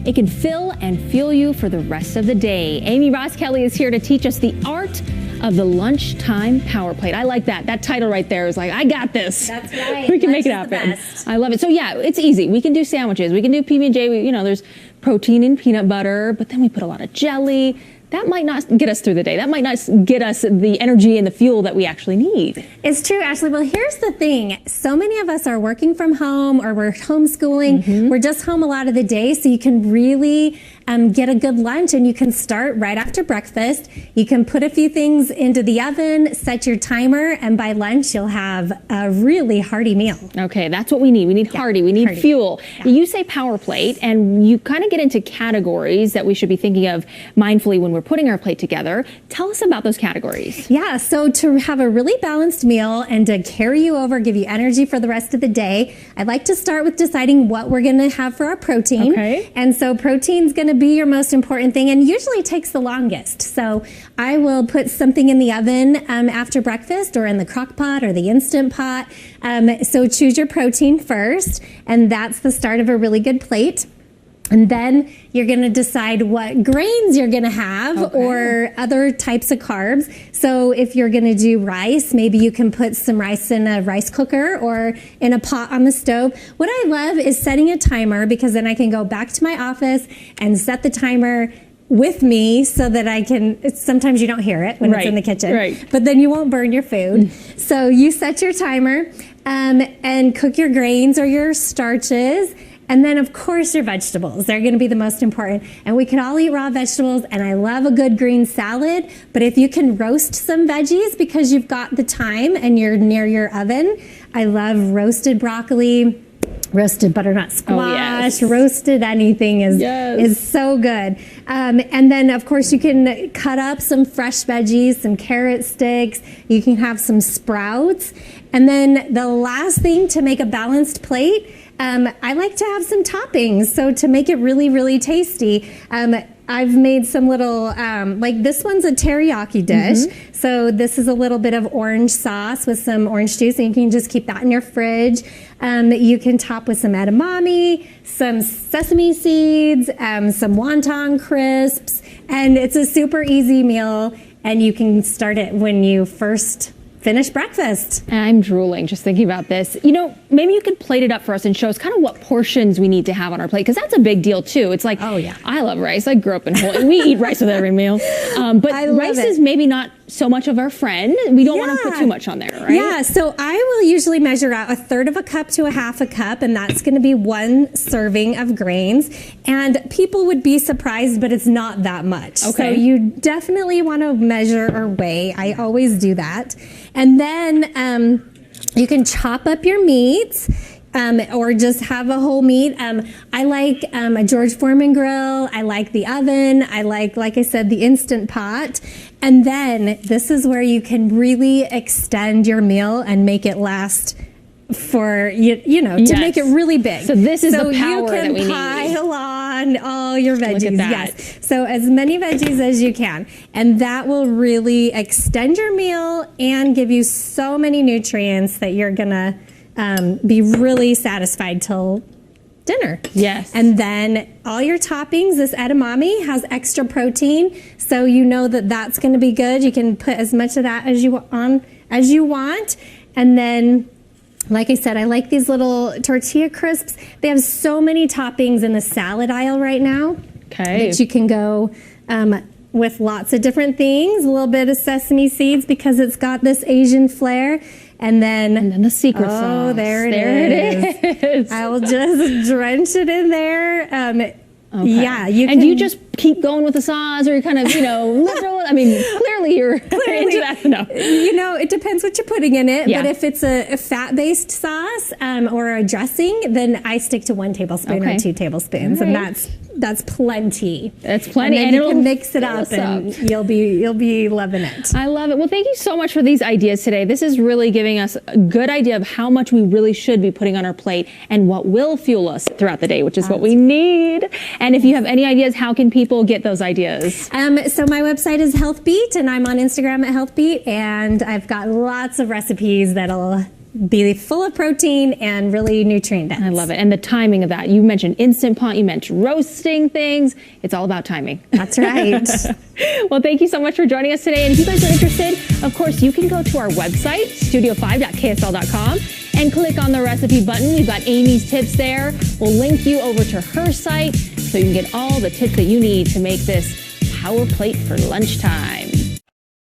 It can fill and fuel you for the rest of the day. Amy Roskelley is here to teach us the art of the lunchtime power plate. I like that. That title right there is like, I got this. That's right. We can make it happen. I love it. So yeah, it's easy. We can do sandwiches. We can do PB&J. You know, there's protein in peanut butter, but then we put a lot of jelly. That might not get us through the day. That might not get us the energy and the fuel that we actually need. It's true, Ashley. Well, here's the thing. So many of us are working from home or we're homeschooling. We're just home a lot of the day, so you can really get a good lunch, and you can start right after breakfast. You can put a few things into the oven, set your timer, and by lunch you'll have a really hearty meal. Okay, that's what we need. We need hearty. We need fuel. You say power plate, and you kind of get into categories that we should be thinking of mindfully when we're putting our plate together. Tell us about those categories. Yeah, so to have a really balanced meal and to carry you over, give you energy for the rest of the day, I'd like to start with deciding what we're going to have for our protein. Okay. And so protein's going to be your most important thing, and usually takes the longest. So I will put something in the oven after breakfast, or in the crock pot or the Instant Pot. So choose your protein first, and that's the start of a really good plate. And then you're going to decide what grains you're going to have, or other types of carbs. So if you're going to do rice, maybe you can put some rice in a rice cooker or in a pot on the stove. What I love is setting a timer, because then I can go back to my office and set the timer with me, so that I can, sometimes you don't hear it when it's in the kitchen, but then you won't burn your food. So you set your timer and cook your grains or your starches. And then, of course, your vegetables. They're going to be the most important. And we can all eat raw vegetables, and I love a good green salad. But if you can roast some veggies because you've got the time and you're near your oven, I love roasted broccoli, roasted butternut squash, roasted anything is so good. And then, of course, you can cut up some fresh veggies, some carrot sticks. You can have some sprouts. And then the last thing to make a balanced plate, I like to have some toppings. So to make it really, really tasty, I've made some little, like this one's a teriyaki dish. So this is a little bit of orange sauce with some orange juice, and you can just keep that in your fridge. You can top with some edamame, some sesame seeds, some wonton crisps, and it's a super easy meal, and you can start it when you first finish breakfast. I'm drooling just thinking about this. You know, maybe you could plate it up for us and show us kind of what portions we need to have on our plate, because that's a big deal too. It's like, I love rice. I grew up in Hawaii. We eat rice with every meal. But rice is maybe not so much of our friend. We don't want to put too much on there, right? Yeah, so I will usually measure out 1/3 of a cup to 1/2 a cup, and that's going to be 1 serving of grains. And people would be surprised, but it's not that much. So you definitely want to measure or weigh. I always do that. And then you can chop up your meats. Or just have a whole meat. I like a George Foreman grill. I like the oven. I like I said, the Instant Pot. And then this is where you can really extend your meal and make it last for, you know, to make it really big. So this is the power that we need. So you can pile on all your veggies. Yes. So as many veggies as you can. And that will really extend your meal and give you so many nutrients that you're going to be really satisfied till dinner. Yes. And then all your toppings, this edamame has extra protein, so you know that that's going to be good. You can put as much of that as you want. And then, like I said, I like these little tortilla crisps. They have so many toppings in the salad aisle right now that you can go with lots of different things. A little bit of sesame seeds because it's got this Asian flair. And then the secret sauce. Oh, there it is. I will just drench it in there. Yeah, you can. And do you just keep going with the sauce, or you kind of, you know, liberal? I mean, clearly you're into that. No. You know, it depends what you're putting in it. But if it's a fat-based sauce or a dressing, then I stick to 1 tablespoon or 2 tablespoons, and that's plenty. That's plenty, and you can mix it up, and you'll be loving it. I love it. Well, thank you so much for these ideas today. This is really giving us a good idea of how much we really should be putting on our plate and what will fuel us throughout the day, which is what we need. And if you have any ideas, how can people get those ideas? So my website is HealthBeat, and I'm on Instagram at HealthBeat, and I've got lots of recipes that'll be full of protein and really nutrient dense. I love it. And the timing of that. You mentioned Instant Pot, you mentioned roasting things. It's all about timing. That's right. Well, thank you so much for joining us today. And if you guys are interested, of course, you can go to our website, studio5.ksl.com, and click on the recipe button. We've got Amy's tips there. We'll link you over to her site so you can get all the tips that you need to make this power plate for lunchtime.